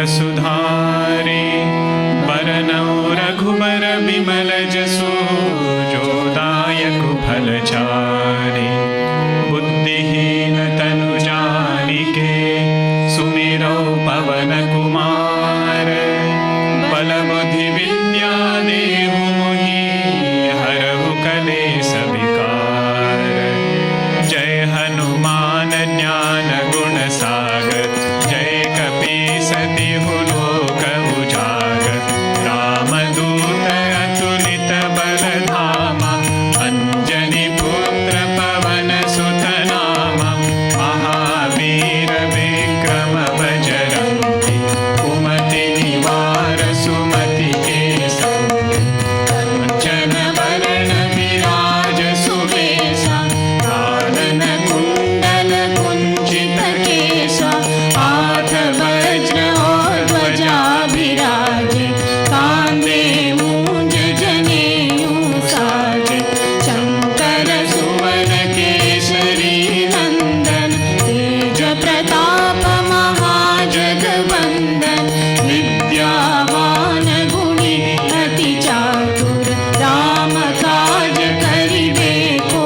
सुधारे, बरनौ रघुबर बिमल जसु, जो दायक फल चारे। बुद्धिहीन तनु जानिके, सुमिरौ पवन कुमार। बल बुद्धि विद्या देहु मोहि, हरहु कलेस विकार। जय हनुमान ज्ञान गुण सागर, जय कपीस तिहु लोक उजागर। रामदूत अतुलित बल धामा, अंजनी पुत्र पवन सुत नामा। महावीर विक्रम बजरंगी, कुमति निवार सुमति के संगी। कंचन वरण विराज सुबेसा, कानन कुंडल कुंचित केसा। हाथ वज्र और ध्वजा विराजे, कांधे मूंज जनेऊ साजे। शंकर सुवन केसरी नंदन, तेज प्रताप महाजगवंदन। विद्यावान गुणी अति चातुर, राम काज करिबे को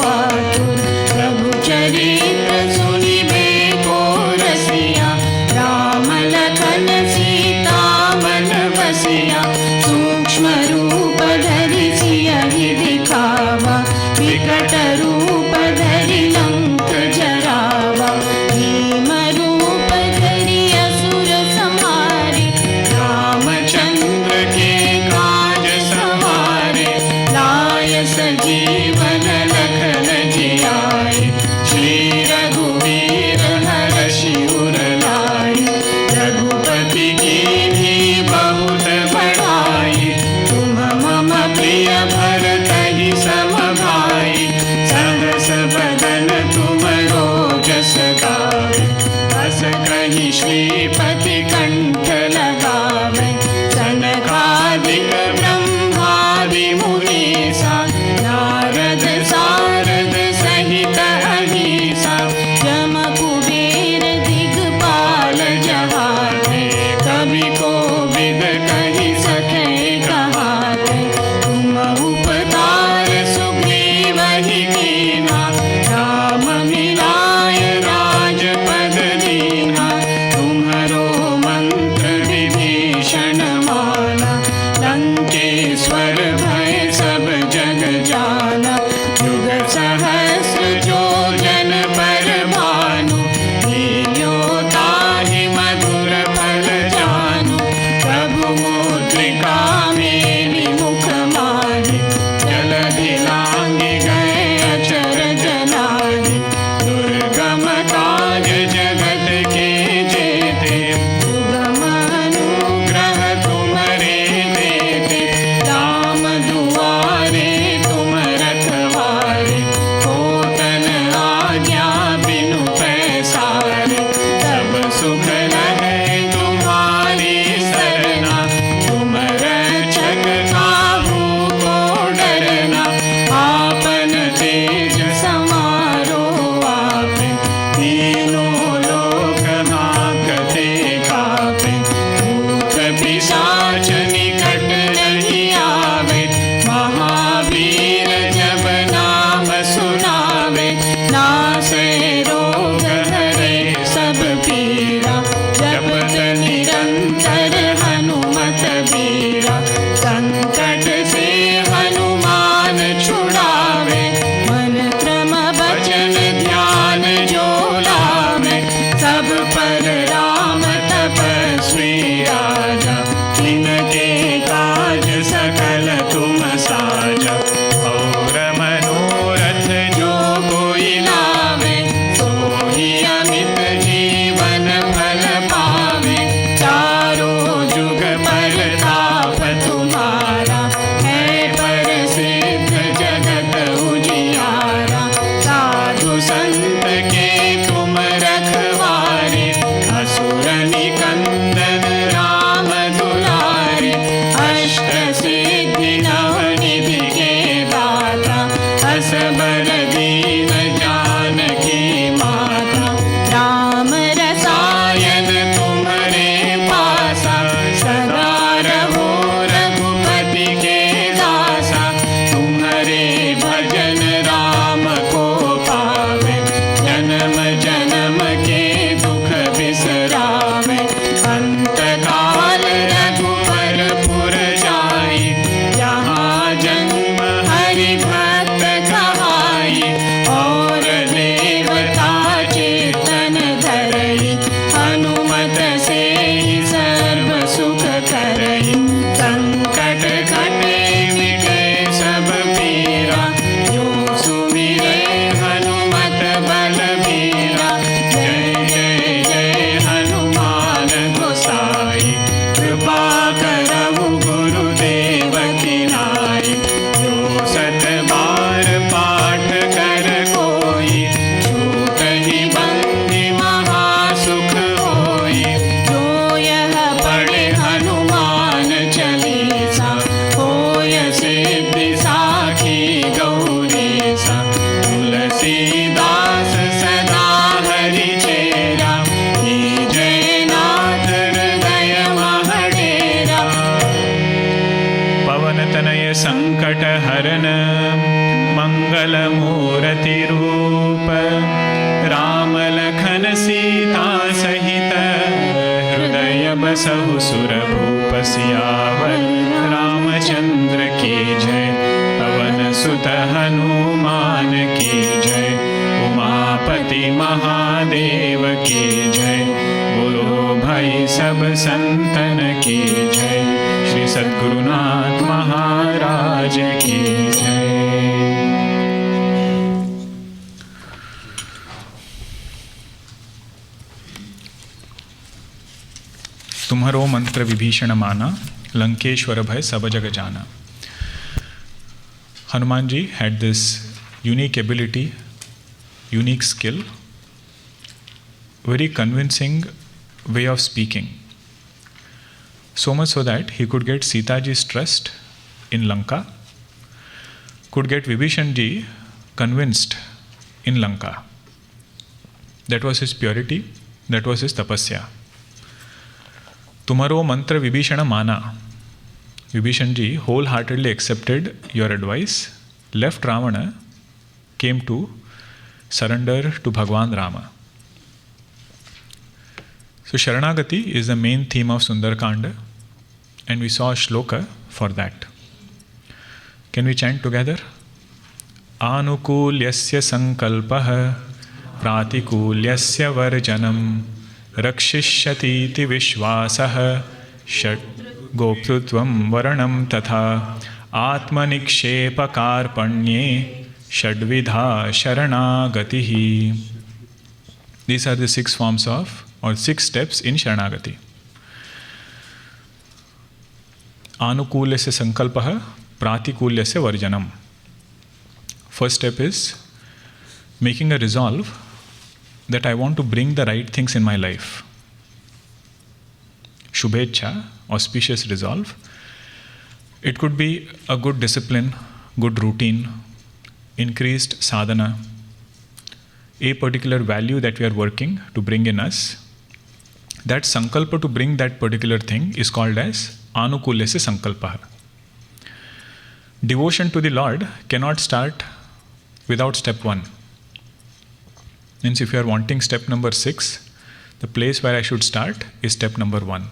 आतुर। प्रभु चरित्र सुनिबे को रसिया, राम लखन सीता मन बसिया। सूक्ष्म रूप धरि सियहि दिखावा, विकट रूप धरि लंक जरावा। भीम रूप धरि असुर संहारे, रामचंद्र के काज सवारे। लाय सजीवन लखन जियाए, श्री रघुवीर हरषि उर लाए। रघुपति कीन्ही बहुत बड़ाई, तुम मम प्रिय भरतहि सम भाई। सहस बदन तुमरो जस गावे, बस कहि श्रीपति कंठ लगावे। सनकादिक ब्रह्मादि मुनीसा, नारद सारद सहित अहीसा। यम कुबेर दिगपाल जहाते, कवि कोविद कहि सके कहाते। तुम उपकार सुग्रीवहि कीन्हा, राम मिलाय राजपद दीन्हा। तुम्हरो मंत्र वरण मंगल मूर्ति रूप राम लखन सीता सहित हृदय बसहु सुरभूप सियावर रामचंद्र की जय। पवन सुत हनुमान की जय। उमापति महादेव की जय। बोलो भाई सब संतन की जय। श्री सद्गुरुनाथ महाराज की जय। तुम्हारो मंत्र विभीषण माना लंकेश्वर भय सब जग जाना. Hanumanji had this unique ability, unique skill, very convincing way of speaking. So much so that he could get Sitaji's trust in Lanka, could get Vibhishanji convinced in Lanka. That was his purity, that was his tapasya. Tumharo mantra Vibhishana mana. Vibhishanji wholeheartedly accepted your advice, left Ravana, came to surrender to Bhagavan Rama. So Sharanagati is the main theme of Sundarkanda, and we saw a shloka for that. Can we chant together? Anukulyasya sankalpah pratikulyasya varjanam rakshishyati iti vishvasah shat गोप्तृत्वं वरणं तथा आत्मनिक्षेपकार्पण्ये षड्विधा शरणागतिः. These are the 6 forms of, or 6 steps in Sharanagati. Anukulyasya sankalpah pratikulyasya varjanam. First step is making a resolve that I want to bring the right things in my life. Shubhecha, auspicious resolve. It could be a good discipline, good routine, increased sadhana, a particular value that we are working to bring in us. That sankalpa to bring that particular thing is called as anukulyasya sankalpa. Devotion to the Lord cannot start without step 1. Means if you are wanting step number 6, the place where I should start is step number 1.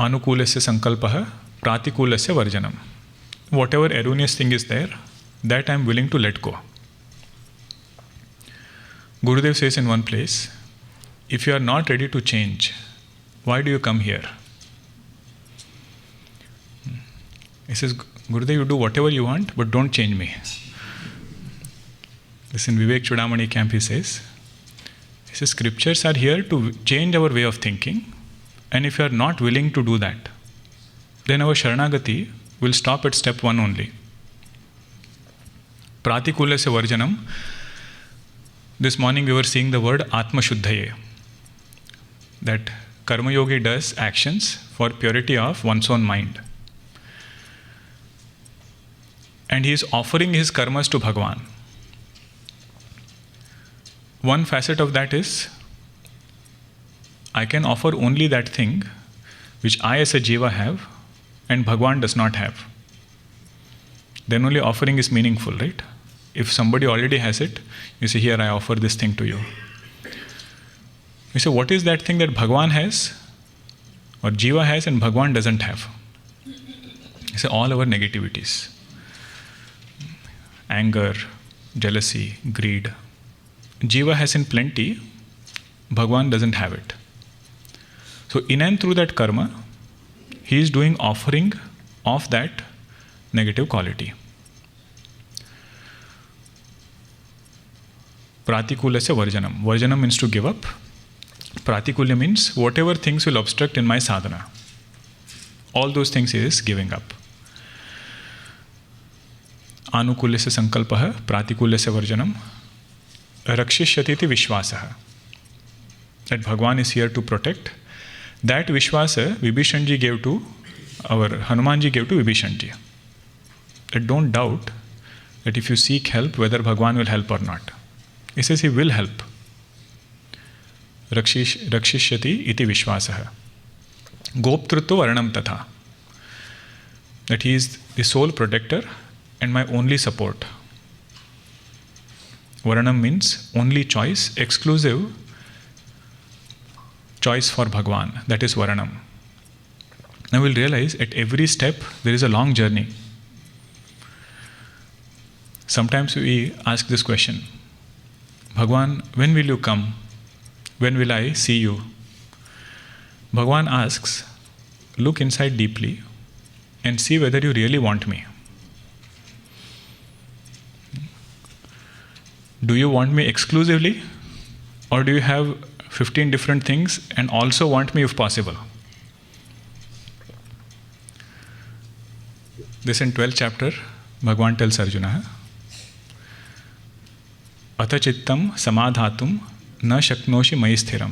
Anukulasya sankalpah pratikulasya varjanam. Whatever erroneous thing is there, that I am willing to let go. Gurudev says in one place, if you are not ready to change, why do you come here? He says, Gurudev, you do whatever you want, but don't change me. This in Vivek Chudamani camp he says, scriptures are here to change our way of thinking. And if you are not willing to do that, then our Sharanagati will stop at step 1 only. Pratikulasya varjanam. This morning we were seeing the word Atma Shuddhaye. That Karma Yogi does actions for purity of one's own mind. And he is offering his karmas to Bhagavan. One facet of that is, I can offer only that thing which I as a jiva have and Bhagavan does not have. Then only offering is meaningful, right? If somebody already has it, you say, here I offer this thing to you. You say, what is that thing that Bhagavan has or jiva has and Bhagavan doesn't have? You say, all our negativities. Anger, jealousy, greed. Jiva has in plenty, Bhagavan doesn't have it. So in and through that karma, he is doing offering of that negative quality. Pratikulasya varjanam. Varjanam means to give up. Pratikulya means whatever things will obstruct in my sadhana. All those things is giving up. Anukulasya sankalpah pratikulasya varjanam rakshishyati iti vishvasah. That Bhagavan is here to protect. That Vishwasa Vibhishanji gave to, our Hanumanji gave to Vibhishanji. That don't doubt that if you seek help, whether Bhagavan will help or not. He says he will help. Rakshishyati iti Vishwasah. Goptrutva varanam tatha. that he is the sole protector and my only support. Varanam means only choice, exclusive choice for Bhagavan. That is Varanam. Now we'll realize at every step there is a long journey. Sometimes we ask this question, Bhagavan, when will you come? When will I see you? Bhagavan asks, look inside deeply and see whether you really want me. Do you want me exclusively, or do you have 15 different things and also want me if possible? This in 12th chapter, Bhagavan tells Arjuna, Atha chittam samadhatum na shaknoshi mai sthiram.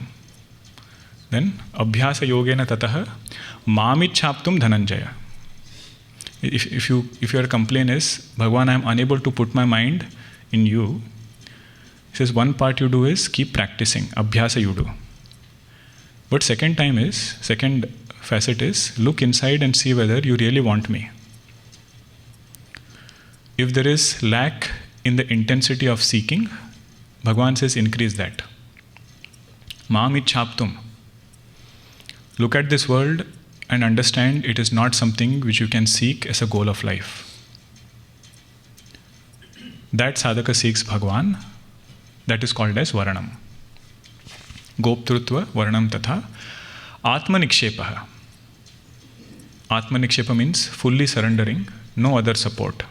Then, abhyasa yogena tataha mamichhaptum dhananjaya. If your complaint is, Bhagavan, I am unable to put my mind in you, he says one part you do is keep practicing, abhyasa you do. But second facet is, look inside and see whether you really want me. If there is lack in the intensity of seeking, Bhagavan says increase that. Mamichhaptum. Look at this world and understand it is not something which you can seek as a goal of life. That sadhaka seeks Bhagavan. That is called as Varanam. Goptrutva Varanam tatha Atmanikshepaha. Atmanikshepa means fully surrendering, no other support.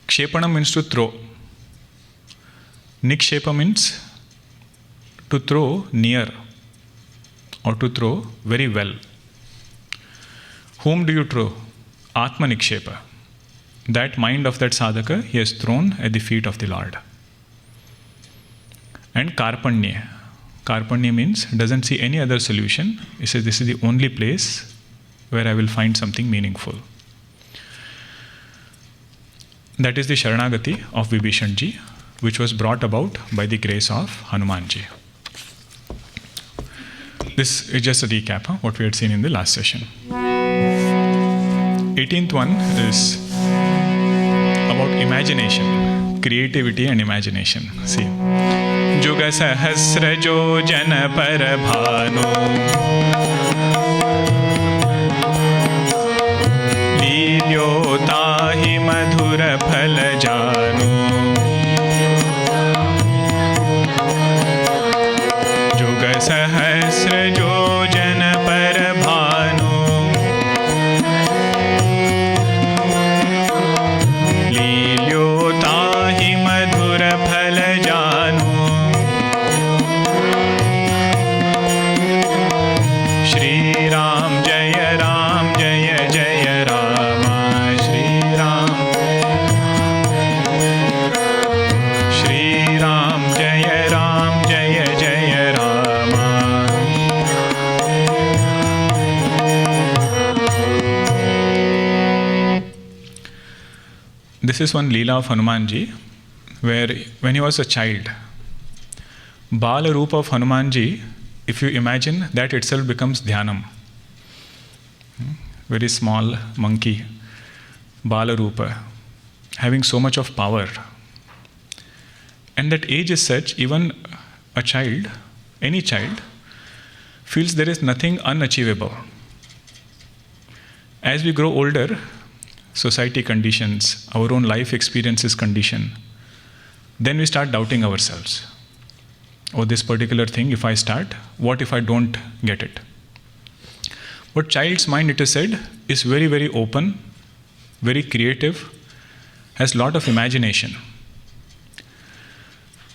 Kshepanam means to throw. Nikshepa means to throw near or to throw very well. Whom do you throw? Atmanikshepa. That mind of that sadhaka he has thrown at the feet of the Lord. And Karpanya. Karpanya means doesn't see any other solution. He says this is the only place where I will find something meaningful. That is the Sharanagati of Vibhishanji, which was brought about by the grace of Hanumanji. This is just a recap, what we had seen in the last session. 18th one is about imagination, creativity and imagination. See. Juga sahasrajo jana parabhanu Lilyo tahi madhura phalajanu Juga sahasrajo jana parabhanu Lilyo tahi madhura phalajanu This is one Leela of Hanumanji, where when he was a child, Bala Rupa of Hanumanji, if you imagine, that itself becomes Dhyanam. Very small monkey, Bala Rupa, having so much of power. And that age is such, even a child, any child, feels there is nothing unachievable. As we grow older, society conditions, our own life experiences condition, then we start doubting ourselves. Oh, this particular thing, if I start, what if I don't get it? But child's mind, it is said, is very, very open, very creative, has a lot of imagination.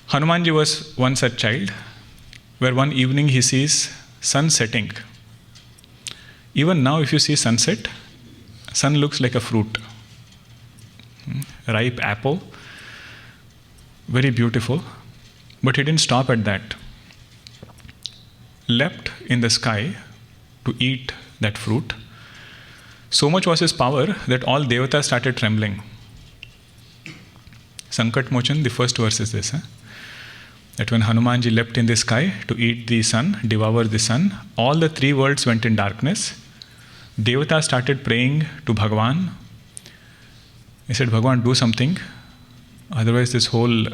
Hanumanji was one such child, where one evening he sees sun setting. Even now, if you see sunset, sun looks like a fruit. Ripe apple, very beautiful. But he didn't stop at that. Leapt in the sky to eat that fruit. So much was his power that all devatas started trembling. Sankat Mochan, the first verse is this. That when Hanumanji leapt in the sky to eat the sun, devour the sun, all the three worlds went in darkness. Devata started praying to Bhagavan. He said, Bhagavan, do something, otherwise this whole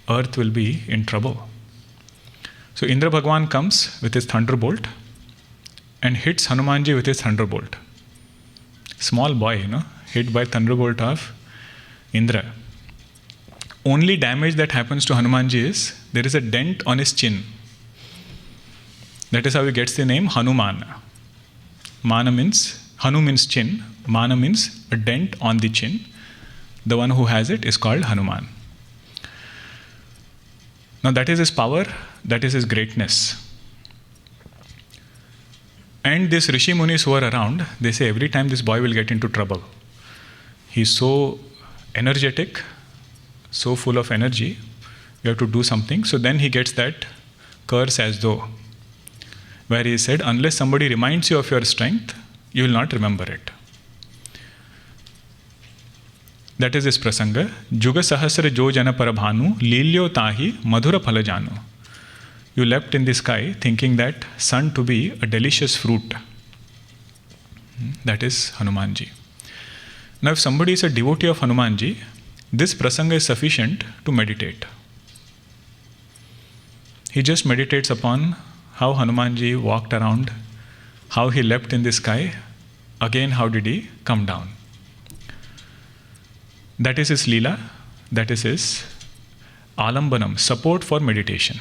earth will be in trouble. So Indra Bhagavan comes with his thunderbolt and hits Hanumanji with his thunderbolt. Small boy, hit by thunderbolt of Indra. Only damage that happens to Hanumanji is there is a dent on his chin. That is how he gets the name Hanuman. Hanu means chin. Mana means a dent on the chin. The one who has it is called Hanuman. Now that is his power, that is his greatness. And these Rishi Munis who are around, they say every time this boy will get into trouble. He's so energetic, so full of energy, you have to do something. So then he gets that curse as though, where he said, unless somebody reminds you of your strength, you will not remember it. That is this prasanga. Juga sahasra jo jana parabhanu, lilyo tahi madhura phalajanu. You leapt in the sky thinking that sun to be a delicious fruit. That is Hanumanji. Now if somebody is a devotee of Hanumanji, this prasanga is sufficient to meditate. He just meditates upon how Hanumanji walked around, how he leapt in the sky, again how did he come down. That is his Leela, that is his Alambanam, support for meditation.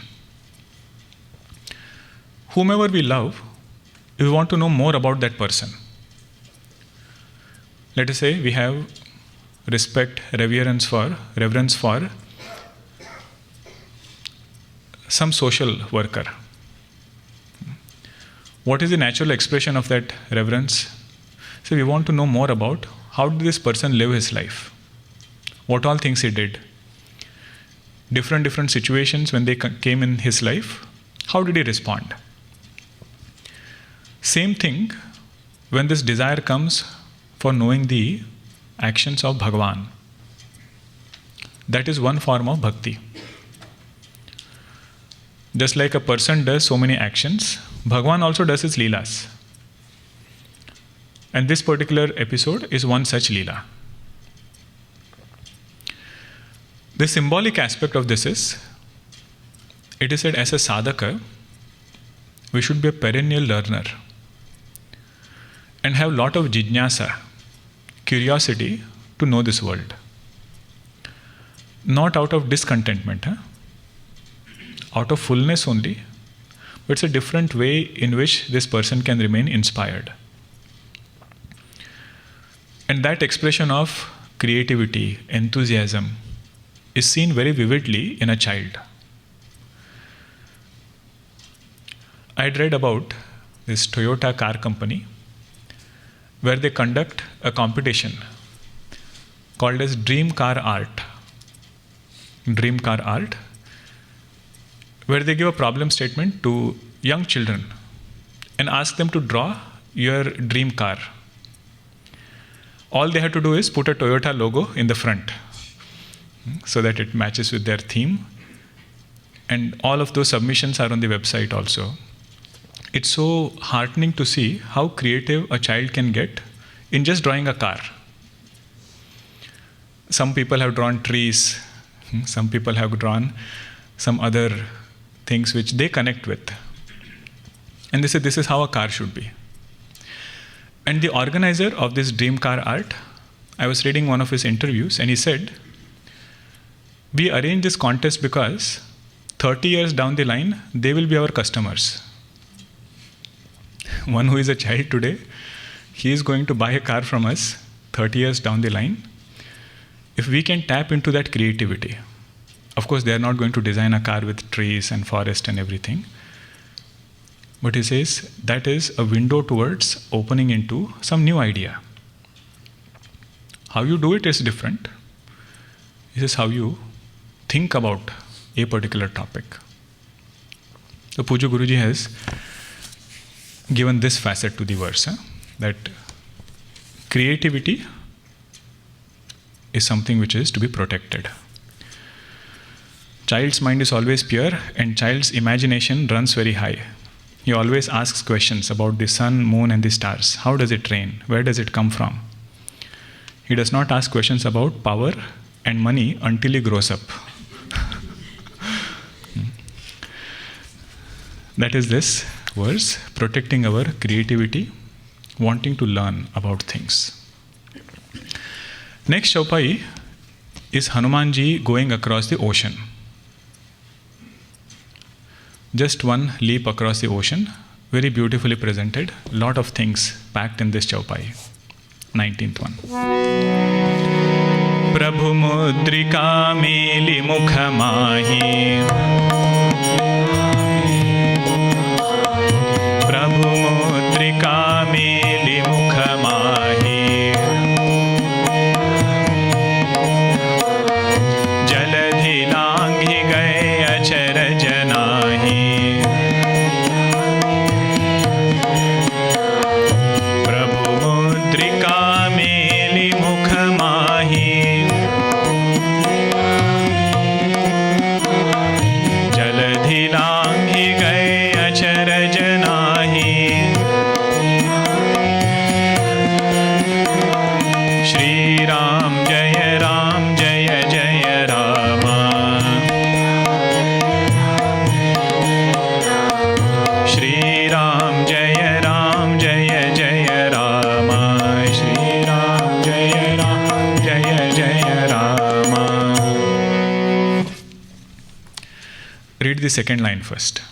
Whomever we love, if we want to know more about that person, let us say we have respect, reverence for some social worker. What is the natural expression of that reverence? So we want to know more about how did this person live his life? What all things he did? Different situations when they came in his life, how did he respond? Same thing when this desire comes for knowing the actions of Bhagavan. That is one form of bhakti. Just like a person does so many actions, Bhagavan also does his leelas. And this particular episode is one such leela. The symbolic aspect of this is, it is said as a sadhaka, we should be a perennial learner and have a lot of jijnasa, curiosity to know this world. Not out of discontentment, out of fullness only, but it's a different way in which this person can remain inspired. And that expression of creativity, enthusiasm, is seen very vividly in a child. I had read about this Toyota car company where they conduct a competition called as Dream Car Art, where they give a problem statement to young children and ask them to draw your dream car. All they have to do is put a Toyota logo in the front so that it matches with their theme. And all of those submissions are on the website also. It's so heartening to see how creative a child can get in just drawing a car. Some people have drawn trees, some people have drawn some other things which they connect with. And they say this is how a car should be. And the organizer of this Dream Car Art, I was reading one of his interviews and he said, we arrange this contest because 30 years down the line, they will be our customers. One who is a child today, he is going to buy a car from us 30 years down the line. If we can tap into that creativity, of course they are not going to design a car with trees and forest and everything. But he says that is a window towards opening into some new idea. How you do it is different. This is how you think about a particular topic. So Puja Guruji has given this facet to the verse, that creativity is something which is to be protected. Child's mind is always pure and child's imagination runs very high. he always asks questions about the sun, moon, and the stars. How does it rain? Where does it come from? He does not ask questions about power and money until he grows up. That is this verse, protecting our creativity, wanting to learn about things. Next Chaupayi is Hanumanji going across the ocean. Just one leap across the ocean, very beautifully presented, lot of things packed in this Chaupayi. 19th one. Prabhu mudrika meli mukha mahi, Prabhu mudrika meli mukha mahi, jaladhi langhi gaye achar janahi, Prabhu mudrika meli mukha mahi, jaladhi langhi gaye achar janahi, Shri Ram Jaya Jaya Rama, Shri Ram Jaya Jaya Rama, Shri Ram Jaya Jaya Rama. Read the second line first.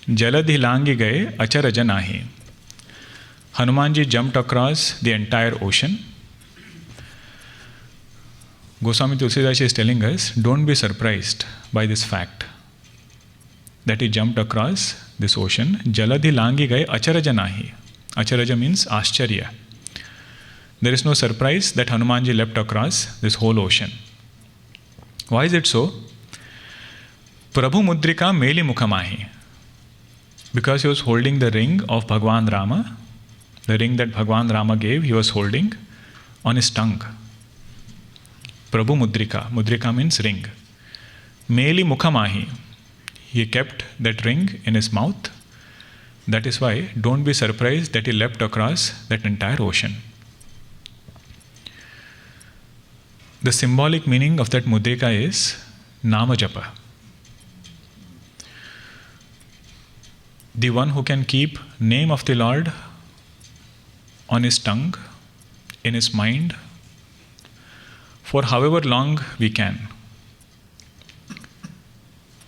Jaladhi langi gaye acharaja nahi. Hanumanji jumped across the entire ocean. Goswami Tulsidas is telling us, don't be surprised by this fact that he jumped across this ocean. Jaladhi langi gaye acharaja nahi. Acharaja means ascharya. There is no surprise that Hanumanji leapt across this whole ocean. Why is it so? Prabhu mudrika meli mukhamahi. Because he was holding the ring of Bhagavan Rama, the ring that Bhagavan Rama gave, he was holding on his tongue. Prabhu mudrika. Mudrika means ring. Meli mukhamahi. He kept that ring in his mouth. That is why don't be surprised that he leapt across that entire ocean. The symbolic meaning of that mudrika is Nama Japa. The one who can keep name of the Lord on his tongue, in his mind, for however long we can.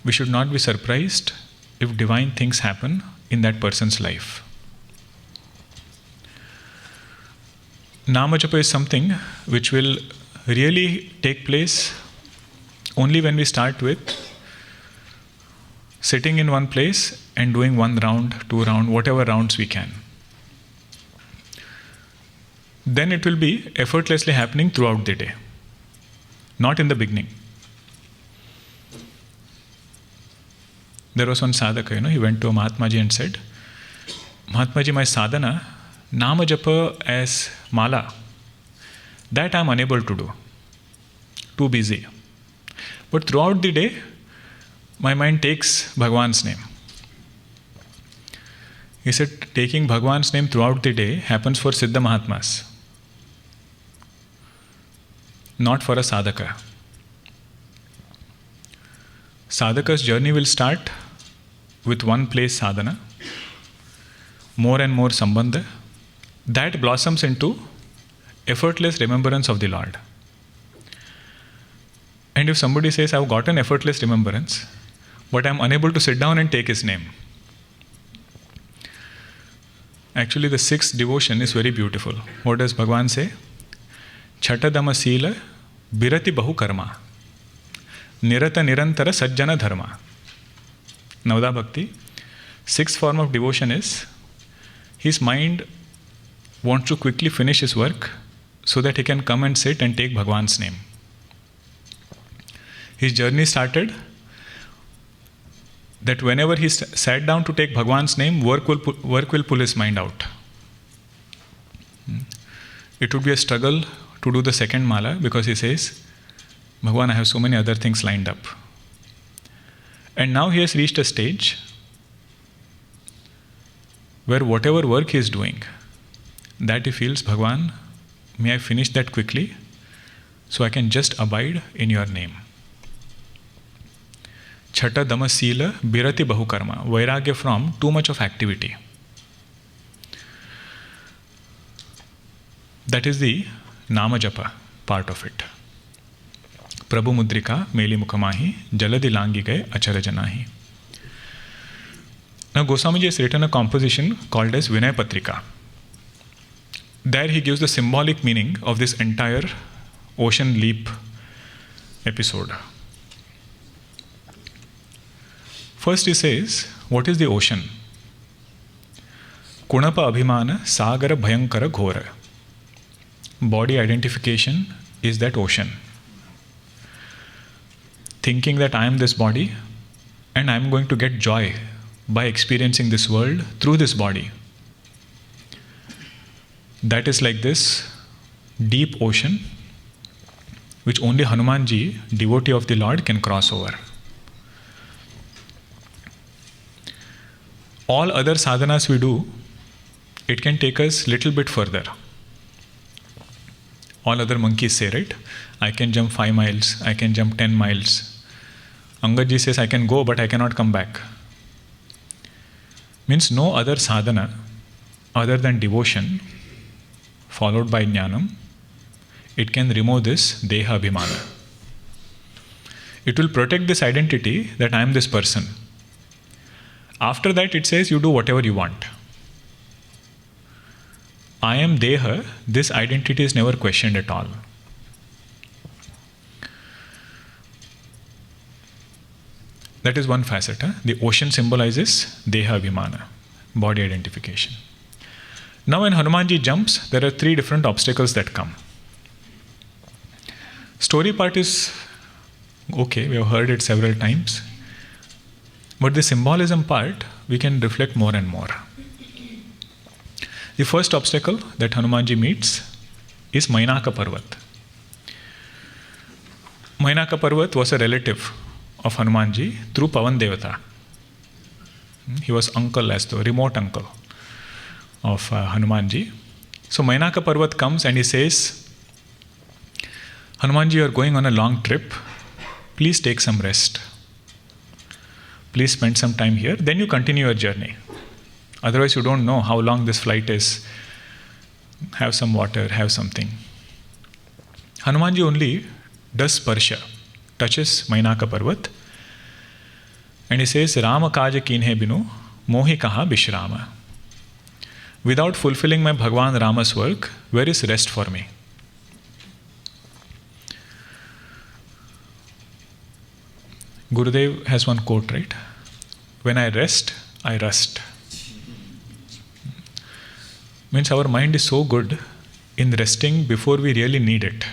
We should not be surprised if divine things happen in that person's life. Nama Japa is something which will really take place only when we start with sitting in one place and doing 1 round, 2 round, whatever rounds we can. Then it will be effortlessly happening throughout the day, not in the beginning. There was one sadhaka, he went to a Mahatmaji and said, Mahatmaji, my sadhana, Nama Japa as mala, that I am unable to do. Too busy. But throughout the day, my mind takes Bhagavan's name. He said, taking Bhagavan's name throughout the day happens for Siddha Mahatmas, not for a sadhaka. Sadhaka's journey will start with one place sadhana, more and more sambandha, that blossoms into effortless remembrance of the Lord. And if somebody says, I've got an effortless remembrance, but I'm unable to sit down and take his name. Actually, the 6th devotion is very beautiful. What does Bhagavan say? Chatadama sila birati bahu karma, nirata nirantara sajjana dharma. Navada Bhakti. 6th form of devotion is, his mind wants to quickly finish his work so that he can come and sit and take Bhagavan's name. His journey started that whenever he sat down to take Bhagavan's name, work will pull his mind out. It would be a struggle to do the second mala because he says, Bhagavan, I have so many other things lined up. And now he has reached a stage where whatever work he is doing, that he feels, Bhagavan, may I finish that quickly so I can just abide in your name. Chhata dama sila birati bahukarma, vairagya from too much of activity. That is the Nama Japa part of it. Prabhu Mudrika Meli Mukamahi Jaladi Langi Gaye Achara Janahi. Now Goswamiji has written a composition called as Vinay Patrika. There he gives the symbolic meaning of this entire ocean leap episode. First he says, what is the ocean? Kunapa Abhimana Sagara Bhayankara Ghora. Body identification is that ocean. Thinking that I am this body and I am going to get joy by experiencing this world through this body. That is like this deep ocean which only Hanumanji, devotee of the Lord, can cross over. All other sadhanas we do, it can take us little bit further. All other monkeys say, right? I can jump 5 miles, I can jump 10 miles. Angadji says, I can go, but I cannot come back. Means no other sadhana other than devotion, followed by jnanam, it can remove this deha abhimana. It will protect this identity that I am this person. After that, it says you do whatever you want. I am deha, this identity is never questioned at all. That is one facet. The ocean symbolizes deha abhimana, body identification. Now when Hanumanji jumps, there are 3 different obstacles that come. Story part is okay, we have heard it several times. But the symbolism part, we can reflect more and more. The first obstacle that Hanumanji meets is Mainaka Parvat. Mainaka Parvat was a relative of Hanumanji through Pavan Devata. He was uncle, as the remote uncle of Hanumanji. So Mainaka Parvat comes and he says, Hanumanji, you are going on a long trip. Please take some rest. Please spend some time here. Then you continue your journey. Otherwise you don't know how long this flight is. Have some water, have something. Hanumanji only does sparsha, touches Mainaka Parvat, and he says, Rama kaja kinhe binu, mohi kaha bishrama. Without fulfilling my Bhagavan Rama's work, where is rest for me? Gurudev has one quote, right? When I rest, I rust. Means our mind is so good in resting before we really need it.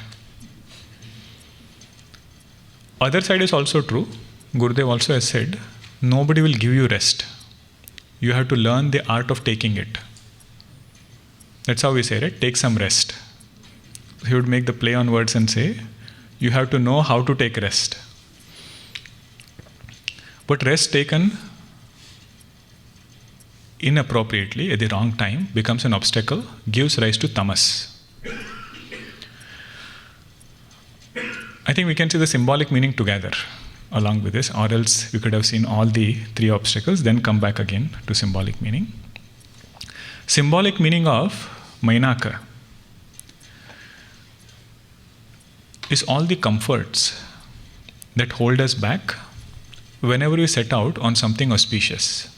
Other side is also true. Gurudev also has said, nobody will give you rest. You have to learn the art of taking it. That's how we say, right? Take some rest. He would make the play on words and say, you have to know how to take rest. But rest taken inappropriately at the wrong time becomes an obstacle, gives rise to tamas. I think we can see the symbolic meaning together along with this, or else we could have seen all the 3 obstacles, then come back again to symbolic meaning. Symbolic meaning of Mainaka is all the comforts that hold us back whenever we set out on something auspicious.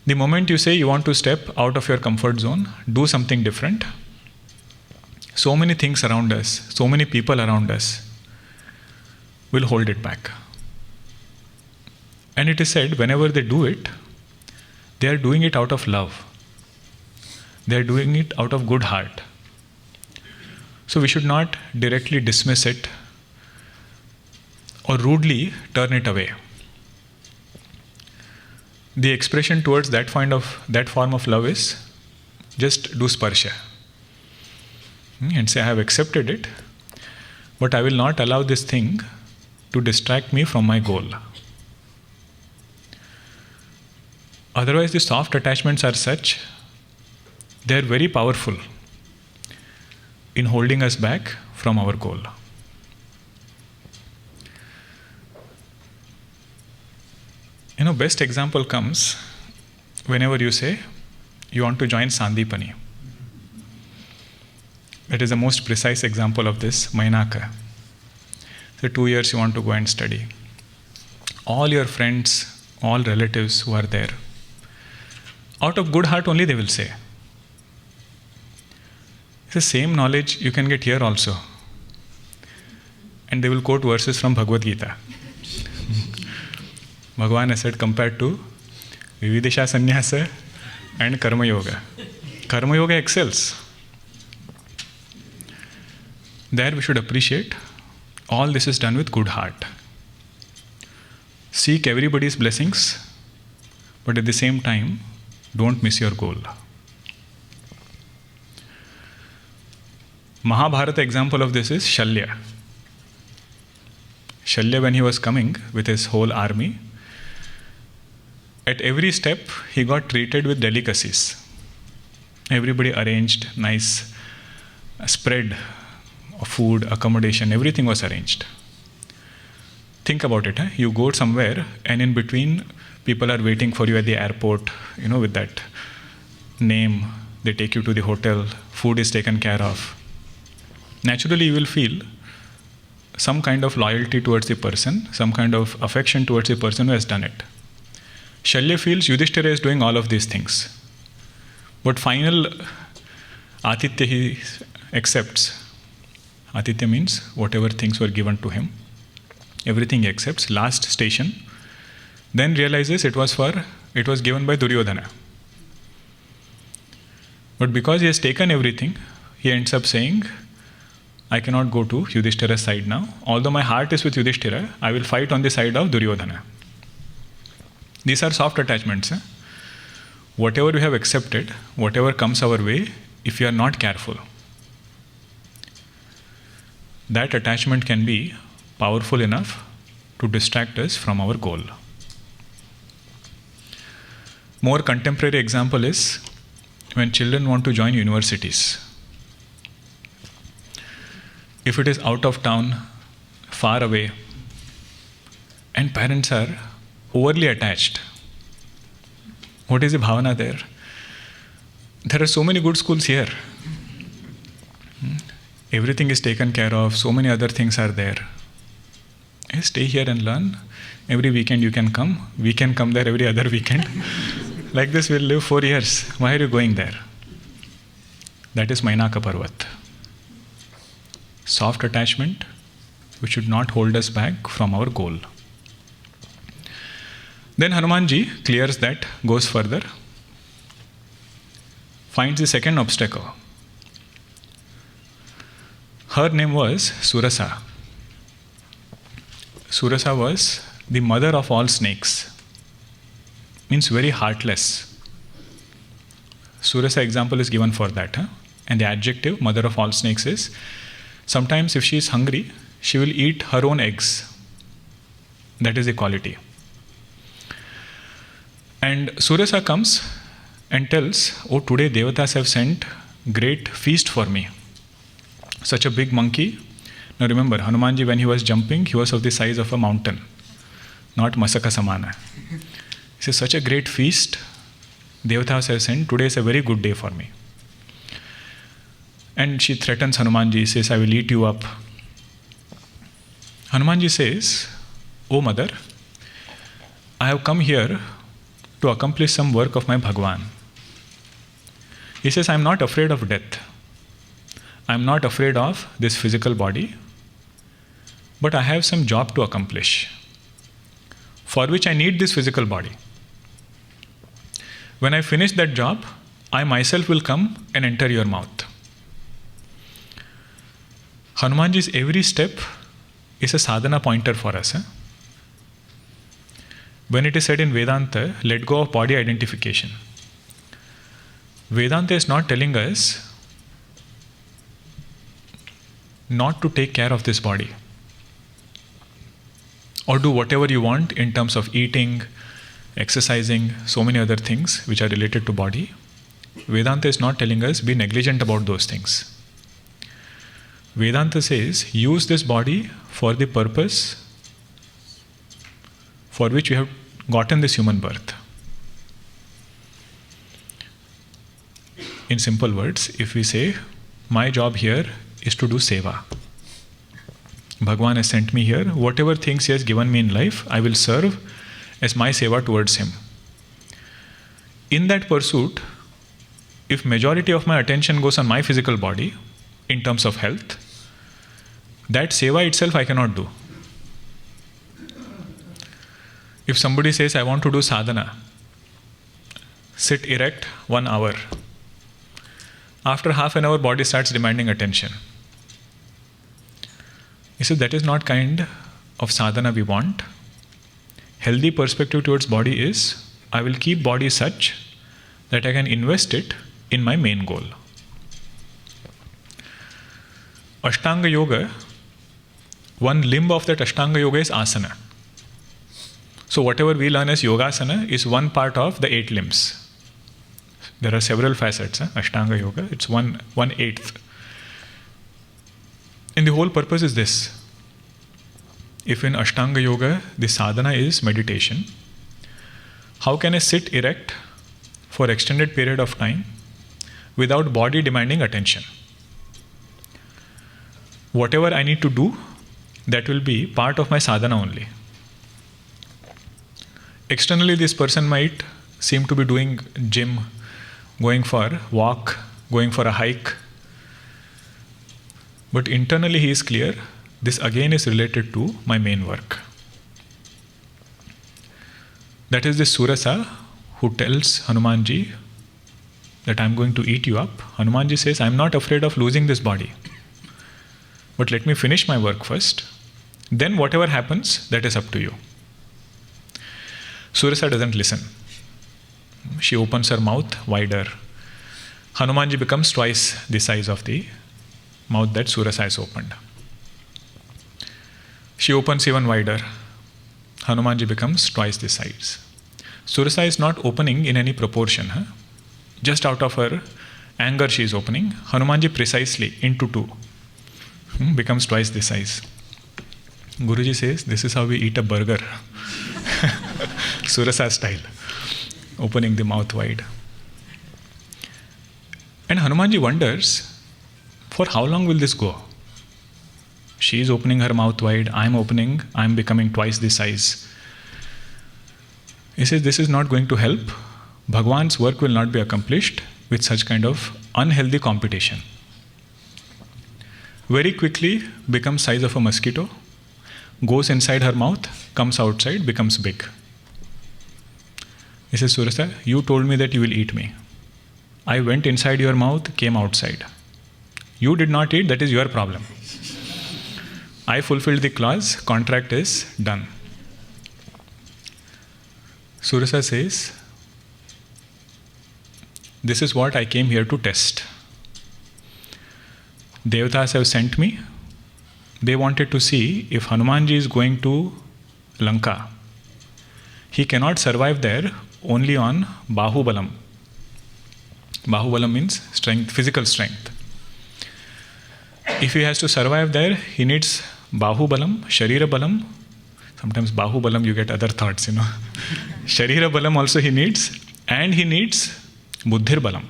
The moment you say you want to step out of your comfort zone, do something different, so many things around us, so many people around us will hold it back. And it is said, whenever they do it, they are doing it out of love. They are doing it out of good heart. So we should not directly dismiss it or rudely turn it away. The expression towards that form of love is just do sparsha. And say, I have accepted it, but I will not allow this thing to distract me from my goal. Otherwise, the soft attachments are such, they are very powerful in holding us back from our goal. Best example comes whenever you say you want to join Sandeepany. That is the most precise example of this, Mainaka. So 2 years you want to go and study. All your friends, all relatives who are there, out of good heart only they will say. It's the same knowledge you can get here also. And they will quote verses from Bhagavad Gita. Bhagavan has said compared to Vividisha Sannyasa and Karma Yoga. Karma Yoga excels. There we should appreciate all this is done with good heart. Seek everybody's blessings, but at the same time, don't miss your goal. Mahabharata example of this is Shalya. Shalya, when he was coming with his whole army, at every step he got treated with delicacies. Everybody arranged nice spread of food, accommodation, everything was arranged. Think about it. You go somewhere and in between people are waiting for you at the airport, with that name. They take you to the hotel, food is taken care of. Naturally you will feel some kind of loyalty towards the person, some kind of affection towards the person who has done it. Shalya feels Yudhishthira is doing all of these things. But final Atitya he accepts. Atitya means whatever things were given to him, everything he accepts. Last station, then realizes it was given by Duryodhana. But because he has taken everything, he ends up saying, I cannot go to Yudhishthira's side now. Although my heart is with Yudhishthira, I will fight on the side of Duryodhana. These are soft attachments. Whatever we have accepted, whatever comes our way, if you are not careful, that attachment can be powerful enough to distract us from our goal. More contemporary example is when children want to join universities. If it is out of town, far away, and parents are overly attached, what is the bhavana there? There are so many good schools here. Everything is taken care of, so many other things are there. Stay here and learn. Every weekend you can come. We can come there every other weekend. Like this we'll live 4 years. Why are you going there? That is Mainaka Parvat. Soft attachment which should not hold us back from our goal. Then Hanumanji clears that, goes further, finds the second obstacle. Her name was Surasa. Surasa was the mother of all snakes. Means very heartless. Surasa example is given for that. And the adjective, mother of all snakes, is sometimes if she is hungry, she will eat her own eggs. That is the quality. And Surasa comes and tells, oh, today Devatas have sent great feast for me. Such a big monkey. Now remember, Hanumanji, when he was jumping, he was of the size of a mountain, not Masaka Samana. He says, such a great feast Devatas have sent, today is a very good day for me. And she threatens Hanumanji, says, I will eat you up. Hanumanji says, oh mother, I have come here to accomplish some work of my Bhagavan. He says, I am not afraid of death. I am not afraid of this physical body, but I have some job to accomplish, for which I need this physical body. When I finish that job, I myself will come and enter your mouth. Hanumanji's every step is a sadhana pointer for us. When it is said in Vedanta, let go of body identification. Vedanta is not telling us not to take care of this body or do whatever you want in terms of eating, exercising, so many other things which are related to body. Vedanta is not telling us be negligent about those things. Vedanta says use this body for the purpose for which you have gotten this human birth. In simple words, if we say, my job here is to do seva. Bhagavan has sent me here. Whatever things he has given me in life, I will serve as my seva towards him. In that pursuit, if majority of my attention goes on my physical body, in terms of health, that seva itself I cannot do. If somebody says, I want to do sadhana, sit erect 1 hour. After half an hour, body starts demanding attention. He says, that is not kind of sadhana we want. Healthy perspective towards body is, I will keep body such that I can invest it in my main goal. Ashtanga Yoga, one limb of that Ashtanga Yoga is asana. So whatever we learn as Yogasana is one part of the 8 limbs. There are several facets, Ashtanga Yoga, it's 1/8. And the whole purpose is this. If in Ashtanga Yoga the sadhana is meditation, how can I sit erect for extended period of time without body demanding attention? Whatever I need to do, that will be part of my sadhana only. Externally, this person might seem to be doing gym, going for walk, going for a hike. But internally he is clear, this again is related to my main work. That is the Surasa who tells Hanumanji that I am going to eat you up. Hanumanji says, I am not afraid of losing this body. But let me finish my work first. Then whatever happens, that is up to you. Surasa doesn't listen. She opens her mouth wider. Hanumanji becomes twice the size of the mouth that Surasa has opened. She opens even wider. Hanumanji becomes twice the size. Surasa is not opening in any proportion. Just out of her anger she is opening. Hanumanji precisely into 2 becomes twice the size. Guruji says, this is how we eat a burger. Surasa style. Opening the mouth wide. And Hanumanji wonders, for how long will this go? She is opening her mouth wide, I am opening, I am becoming twice the size. He says, this is not going to help. Bhagavan's work will not be accomplished with such kind of unhealthy competition. Very quickly becomes size of a mosquito, goes inside her mouth, comes outside, becomes big. He says, Surasa, you told me that you will eat me. I went inside your mouth, came outside. You did not eat, that is your problem. I fulfilled the clause, contract is done. Surasa says, this is what I came here to test. Devatas have sent me. They wanted to see if Hanumanji is going to Lanka. He cannot survive there only on Bahubalam. Bahubalam means strength, physical strength. If he has to survive there, he needs Bahubalam, Sharira Balam. Sometimes Bahubalam you get other thoughts, Sharira Balam also he needs, and he needs Buddhir Balam.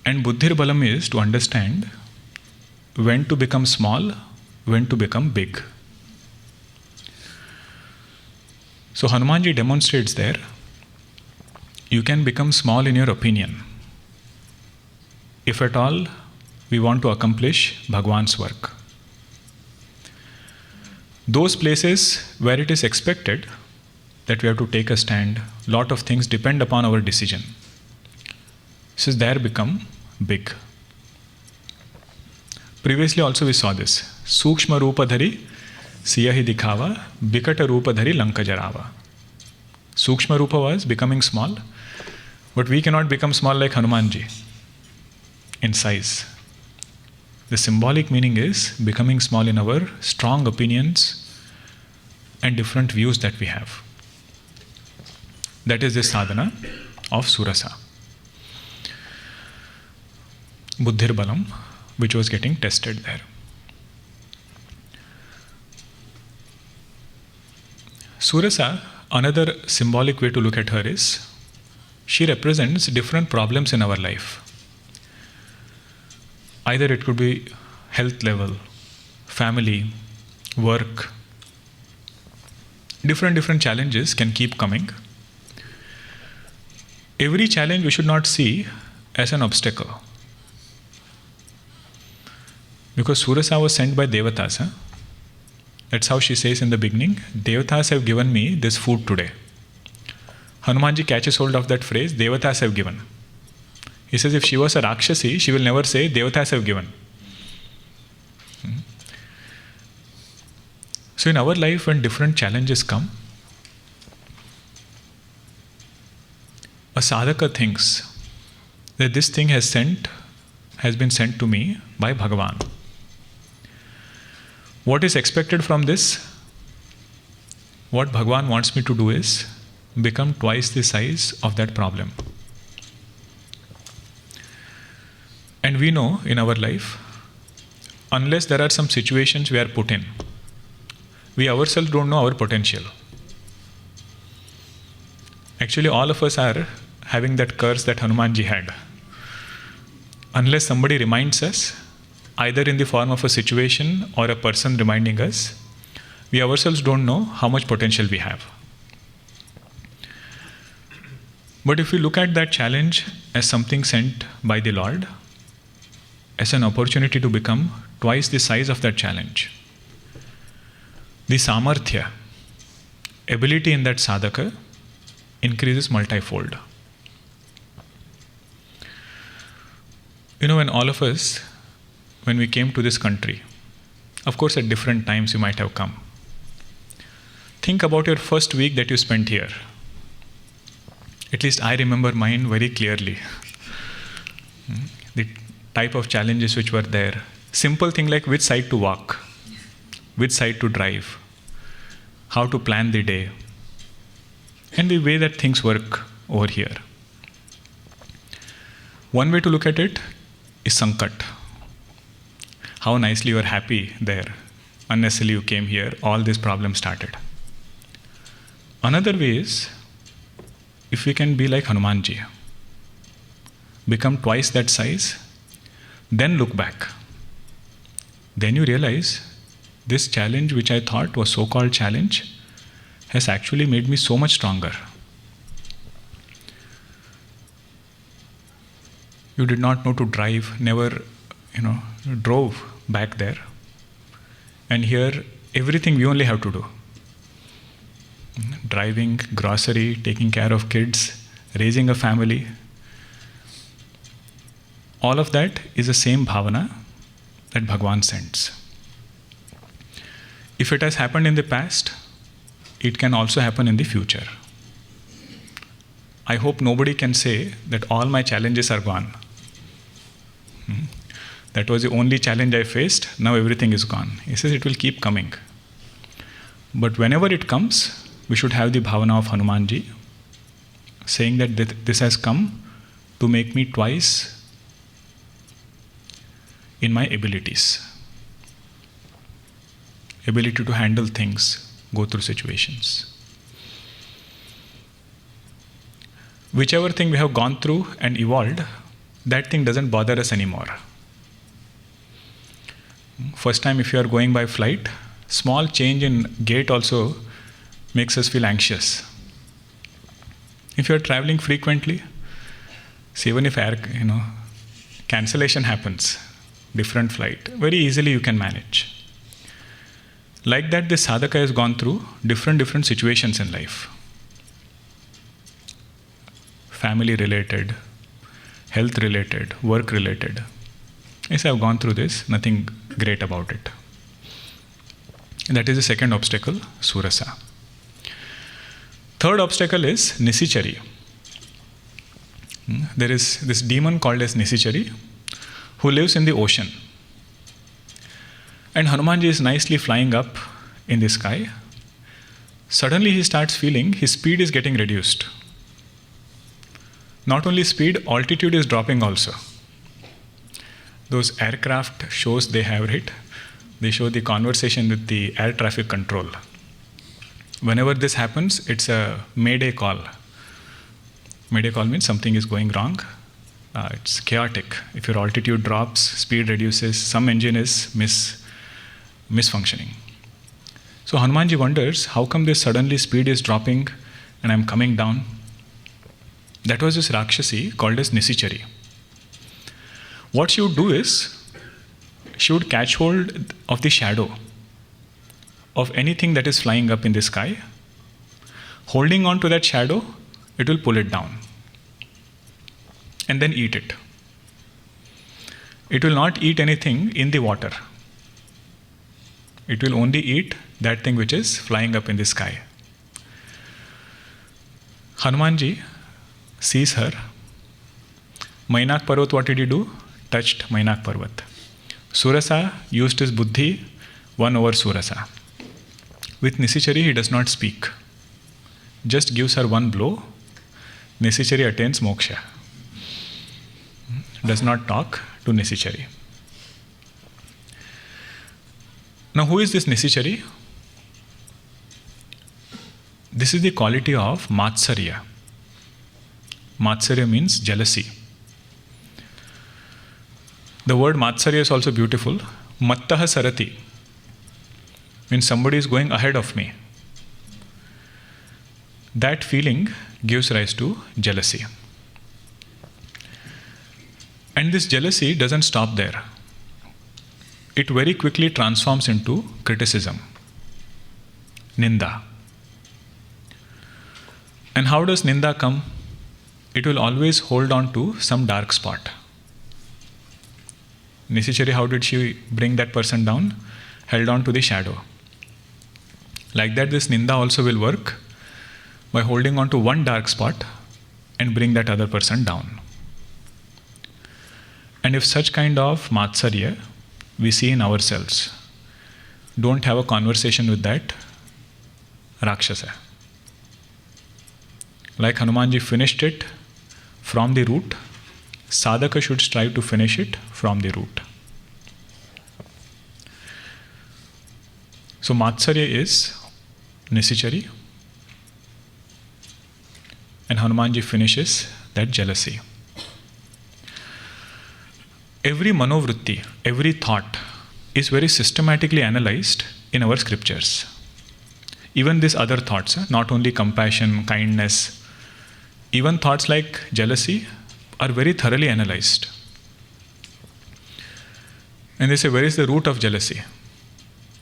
And Buddhir Balam is to understand when to become small, when to become big. So Hanumanji demonstrates there, you can become small in your opinion, if at all we want to accomplish Bhagavan's work. Those places where it is expected that we have to take a stand, lot of things depend upon our decision. So there become big. Previously also we saw this. Sukshma Rupa Dhari, Siyahi Dikhava, Bikata Rupa Dhari, Lanka Jarava. Sukshma Rupa was becoming small, but we cannot become small like Hanumanji in size. The symbolic meaning is becoming small in our strong opinions, and different views that we have. That is the sadhana of Surasa. Buddhir Balam, which was getting tested there. Surasa, another symbolic way to look at her is, she represents different problems in our life. Either it could be health level, family, work. Different challenges can keep coming. Every challenge we should not see as an obstacle. Because Surasa was sent by Devatas. That's how she says in the beginning, Devatas have given me this food today. Hanumanji catches hold of that phrase, Devatas have given. He says if she was a Rakshasi, she will never say, Devatas have given. So in our life, when different challenges come, a sadhaka thinks that this thing has been sent to me by Bhagavan. What is expected from this? What Bhagavan wants me to do is become twice the size of that problem. And we know in our life, unless there are some situations we are put in, we ourselves don't know our potential. Actually, all of us are having that curse that Hanumanji had. Unless somebody reminds us, either in the form of a situation or a person reminding us, we ourselves don't know how much potential we have. But if we look at that challenge as something sent by the Lord, as an opportunity to become twice the size of that challenge, the samarthya, ability in that sadhaka, increases multifold. When all of us, when we came to this country, of course at different times you might have come. Think about your first week that you spent here. At least I remember mine very clearly. The type of challenges which were there. Simple thing like which side to walk, which side to drive, how to plan the day, and the way that things work over here. One way to look at it is sankat. How nicely you are happy there. Unnecessarily you came here, all these problems started. Another way is, if we can be like Hanumanji, become twice that size, then look back. Then you realize, this challenge which I thought was so-called challenge has actually made me so much stronger. You did not know to drive, never, drove back there. And here, everything we only have to do. Driving, grocery, taking care of kids, raising a family. All of that is the same bhavana that Bhagavan sends. If it has happened in the past, it can also happen in the future. I hope nobody can say that all my challenges are gone. That was the only challenge I faced, now everything is gone. He says it will keep coming. But whenever it comes, we should have the bhavana of Hanumanji, saying that this has come to make me twice in my abilities. Ability to handle things, go through situations. Whichever thing we have gone through and evolved, that thing doesn't bother us anymore. First time if you are going by flight, small change in gate also makes us feel anxious. If you are traveling frequently, see, even if cancellation happens, different flight, very easily you can manage. Like that, this sadhaka has gone through different situations in life. Family related, health related, work related. Yes, I have gone through this, nothing great about it. That is the second obstacle, Surasa. Third obstacle is Nisichari. There is this demon called as Nisichari who lives in the ocean. And Hanumanji is nicely flying up in the sky suddenly he starts feeling his speed is getting reduced. Not only speed, altitude is dropping also. Those aircraft shows they have, right? They show the conversation with the air traffic control. Whenever this happens, it's a mayday call. Mayday call means something is going wrong. It's chaotic. If your altitude drops, speed reduces, some engine is misfunctioning. So Hanumanji wonders, how come this suddenly speed is dropping and I'm coming down? That was this Rakshasi called as Nisichari. What she would do is, she would catch hold of the shadow of anything that is flying up in the sky. Holding on to that shadow, it will pull it down. And then eat it. It will not eat anything in the water. It will only eat that thing which is flying up in the sky. Hanumanji sees her. Mainak Parvat, what did he do? Touched Mainak Parvat. Surasa used his buddhi, won over Surasa. With Nisichari, he does not speak. Just gives her one blow. Nisichari attains moksha. Does not talk to Nisichari. Now, who is this Nisichari? This is the quality of Matsarya. Matsarya means jealousy. The word Matsarya is also beautiful. Mattaha sarati means somebody is going ahead of me. That feeling gives rise to jealousy. And this jealousy doesn't stop there. It very quickly transforms into criticism, ninda. And how does ninda come? It will always hold on to some dark spot. Nisichari, how did she bring that person down? Held on to the shadow. Like that, this ninda also will work by holding on to one dark spot and bring that other person down. And if such kind of matsarya we see in ourselves, don't have a conversation with that Rakshasa. Like Hanumanji finished it from the root, sadhaka should strive to finish it from the root. So Matsarya is Nisichari, and Hanumanji finishes that jealousy. Every manovritti, every thought is very systematically analyzed in our scriptures. Even these other thoughts, not only compassion, kindness, even thoughts like jealousy are very thoroughly analyzed. And they say, where is the root of jealousy?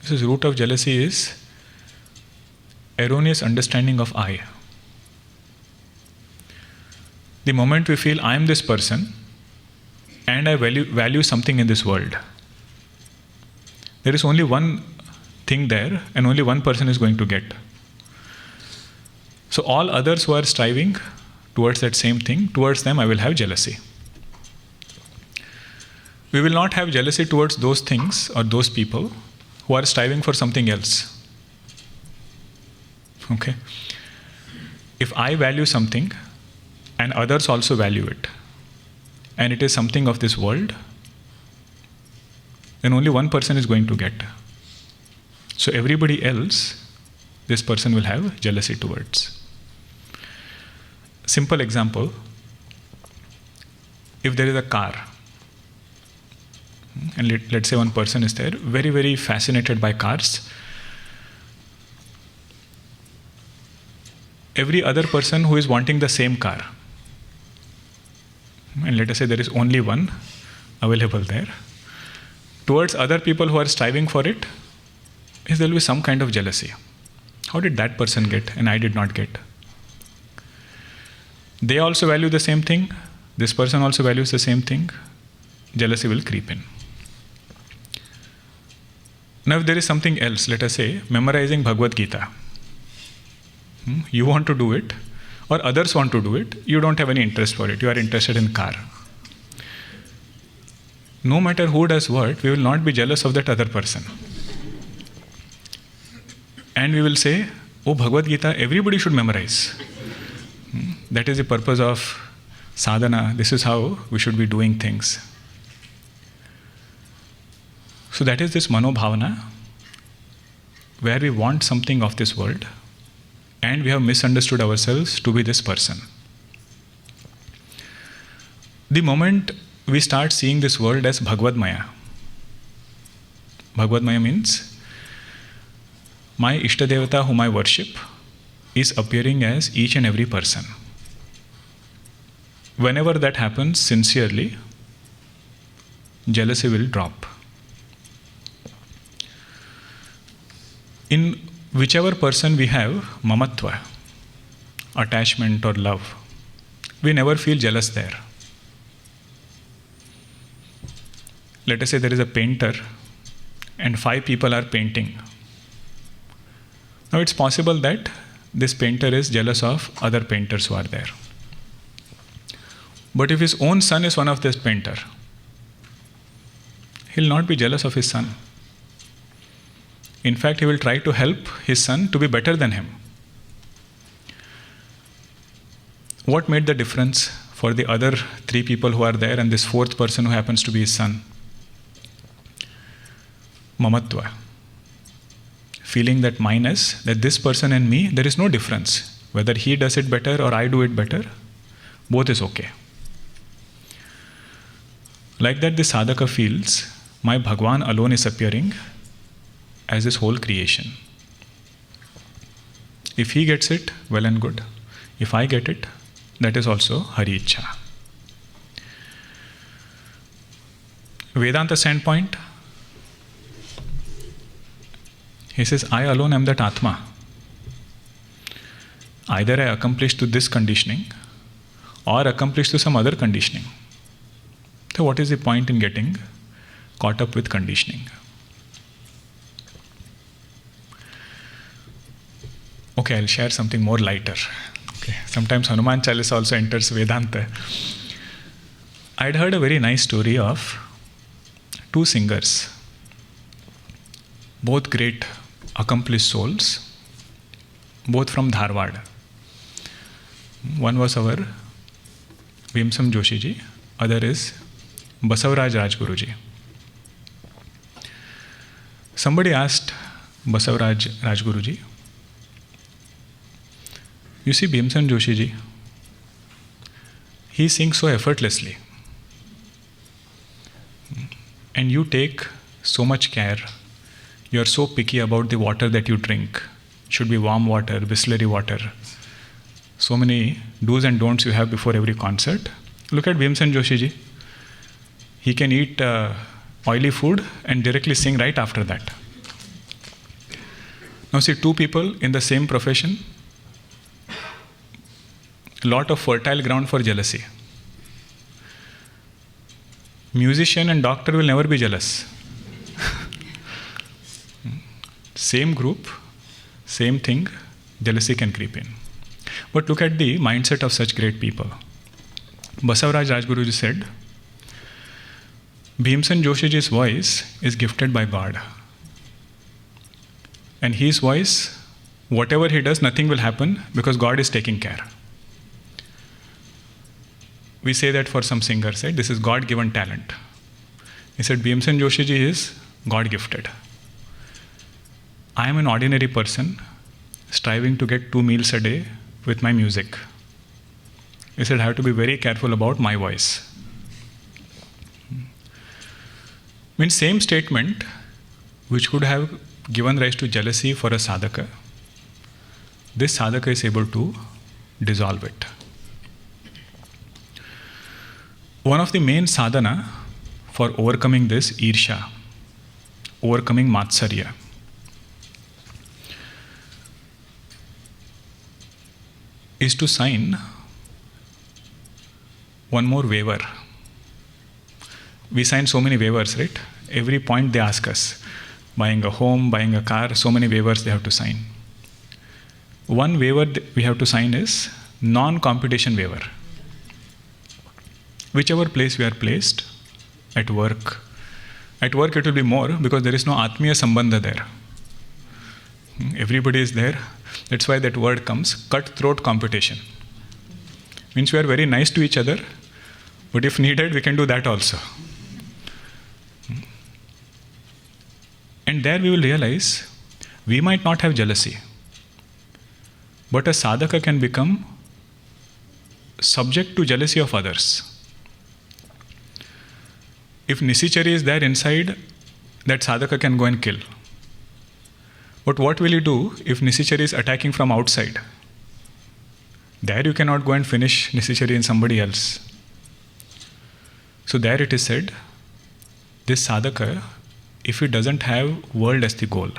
This root of jealousy is erroneous understanding of I. The moment we feel I am this person and I value something in this world, there is only one thing there and only one person is going to get. So all others who are striving towards that same thing, towards them I will have jealousy. We will not have jealousy towards those things or those people who are striving for something else. Okay? If I value something and others also value it, and it is something of this world, then only one person is going to get. So everybody else, this person will have jealousy towards. Simple example, if there is a car, and let's say one person is there, very, very fascinated by cars. Every other person who is wanting the same car, and let us say there is only one available there, towards other people who are striving for it, there will be some kind of jealousy. How did that person get and I did not get? They also value the same thing, this person also values the same thing, jealousy will creep in. Now if there is something else, let us say memorizing Bhagavad Gita, you want to do it or others want to do it, you don't have any interest for it, you are interested in car. No matter who does what, we will not be jealous of that other person. And we will say, Oh, Bhagavad Gita, everybody should memorize. That is the purpose of sadhana. This is how we should be doing things. So that is this manobhavana, where we want something of this world and we have misunderstood ourselves to be this person. The moment we start seeing this world as Bhagavad-maya, Bhagavad-maya means my Ishtadevata whom I worship is appearing as each and every person. Whenever that happens sincerely, jealousy will drop. In whichever person we have mamatva, attachment or love, we never feel jealous there. Let us say there is a painter and 5 people are painting. Now it's possible that this painter is jealous of other painters who are there. But if his own son is one of this painter, he'll not be jealous of his son. In fact, he will try to help his son to be better than him. What made the difference for the other 3 people who are there and this 4th person who happens to be his son? Mamatva. Feeling that minus, that this person and me, there is no difference. Whether he does it better or I do it better, both is okay. Like that, the sadhaka feels, my Bhagavan alone is appearing as this whole creation. If he gets it, well and good. If I get it, that is also Hari Ichha. Vedanta standpoint, he says, I alone am that Atma. Either I accomplish to this conditioning or accomplish to some other conditioning. So what is the point in getting caught up with conditioning? Okay, I'll share something more lighter. Okay. Sometimes Hanuman Chalisa also enters Vedanta. I'd heard a very nice story of 2 singers, both great accomplished souls, both from Dharwad. One was our Bhimsam Joshiji, other is Basavaraj Rajguruji. Somebody asked Basavaraj Rajguruji, you see Bhimsam Joshiji, he sings so effortlessly. And you take so much care. You are so picky about the water that you drink. It should be warm water, Bisleri water. So many do's and don'ts you have before every concert. Look at Bhimsam Joshiji. He can eat oily food and directly sing right after that. Now see, 2 people in the same profession, lot of fertile ground for jealousy. Musician and doctor will never be jealous. Same group, same thing, jealousy can creep in. But look at the mindset of such great people. Basavaraj Rajguruji said, Bhimsam Joshiji's voice is gifted by God. And his voice, whatever he does, nothing will happen because God is taking care. We say that for some singers, right? This is God-given talent. He said, Bhimsam Joshiji is God-gifted. I am an ordinary person striving to get 2 meals a day with my music. He said, I have to be very careful about my voice. Means same statement, which could have given rise to jealousy for a sadhaka, this sadhaka is able to dissolve it. One of the main sadhana for overcoming this irsha, overcoming matsarya, is to sign one more waiver. We sign so many waivers, right? Every point they ask us. Buying a home, buying a car, so many waivers they have to sign. One waiver we have to sign is non-competition waiver. Whichever place we are placed, at work it will be more because there is no Atmiya Sambandha there. Everybody is there. That's why that word comes, cutthroat competition. Means we are very nice to each other, but if needed, we can do that also. And there we will realize we might not have jealousy, but a sadhaka can become subject to jealousy of others. If Nisichari is there inside, that sadhaka can go and kill. But what will you do if Nisichari is attacking from outside? There you cannot go and finish Nisichari in somebody else. So there it is said, this sadhaka, if he doesn't have world as the goal,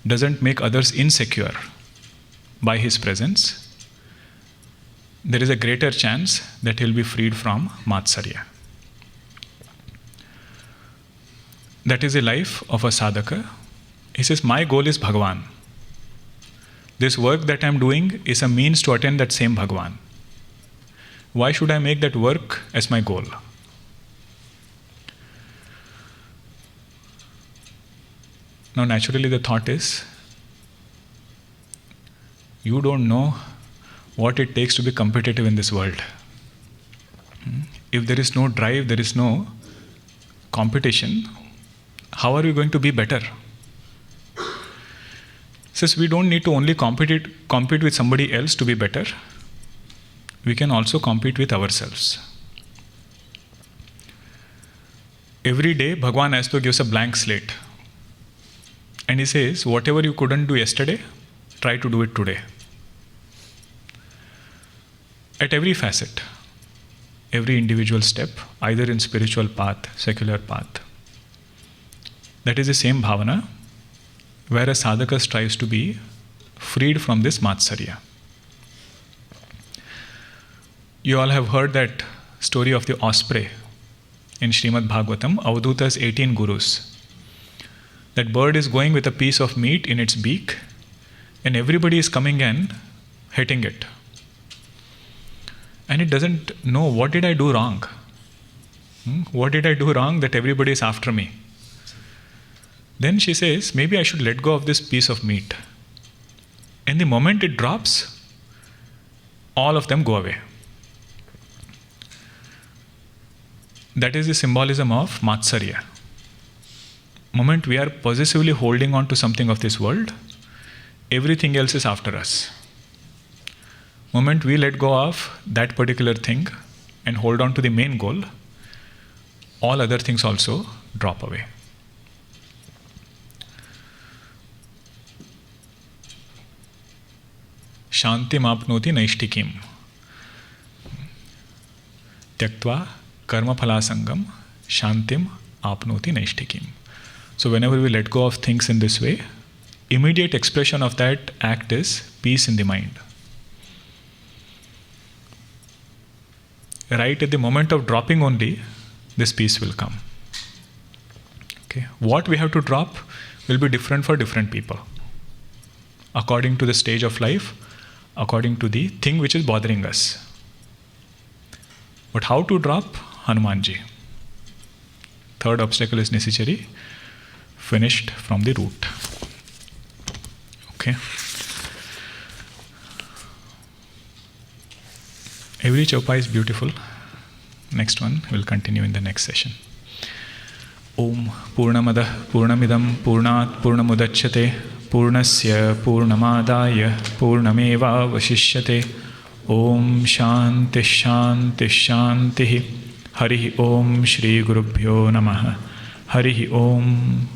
doesn't make others insecure by his presence, there is a greater chance that he'll be freed from Matsarya. That is the life of a sadhaka. He says, my goal is Bhagavan. This work that I'm doing is a means to attain that same Bhagavan. Why should I make that work as my goal? Now, naturally, the thought is, you don't know what it takes to be competitive in this world. If there is no drive, there is no competition, how are we going to be better? Says we don't need to only compete with somebody else to be better. We can also compete with ourselves. Every day, Bhagavan has to give us a blank slate. And he says, whatever you couldn't do yesterday, try to do it today. At every facet, every individual step, either in spiritual path, secular path. That is the same bhavana, where a sadhaka strives to be freed from this matsarya. You all have heard that story of the osprey in Srimad Bhagavatam, Avaduta's 18 gurus. That bird is going with a piece of meat in its beak, and everybody is coming and hitting it. And it doesn't know, what did I do wrong? What did I do wrong that everybody is after me? Then she says, maybe I should let go of this piece of meat. And the moment it drops, all of them go away. That is the symbolism of Matsarya. Moment we are possessively holding on to something of this world, everything else is after us. Moment we let go of that particular thing and hold on to the main goal, all other things also drop away. Shantim apnoti naishtikim. Tyaktva karma phala sangam shantim apnoti naishtikim. So whenever we let go of things in this way, immediate expression of that act is peace in the mind. Right at the moment of dropping only, this peace will come. Okay. What we have to drop will be different for different people, according to the stage of life, according to the thing which is bothering us. But how to drop? Hanumanji. Third obstacle is Nisichari, finished from the root. Okay. Every Chaupayi is beautiful. Next one will continue in the next session. Om Purnamada Purnamidam Purnat Purnamudachyate Purnasya Purnamadaya Purnameva Vashishyate. Om Shanti Shanti Shanti. Harihi Om Shri Gurubhyo Namaha. Harihi Om.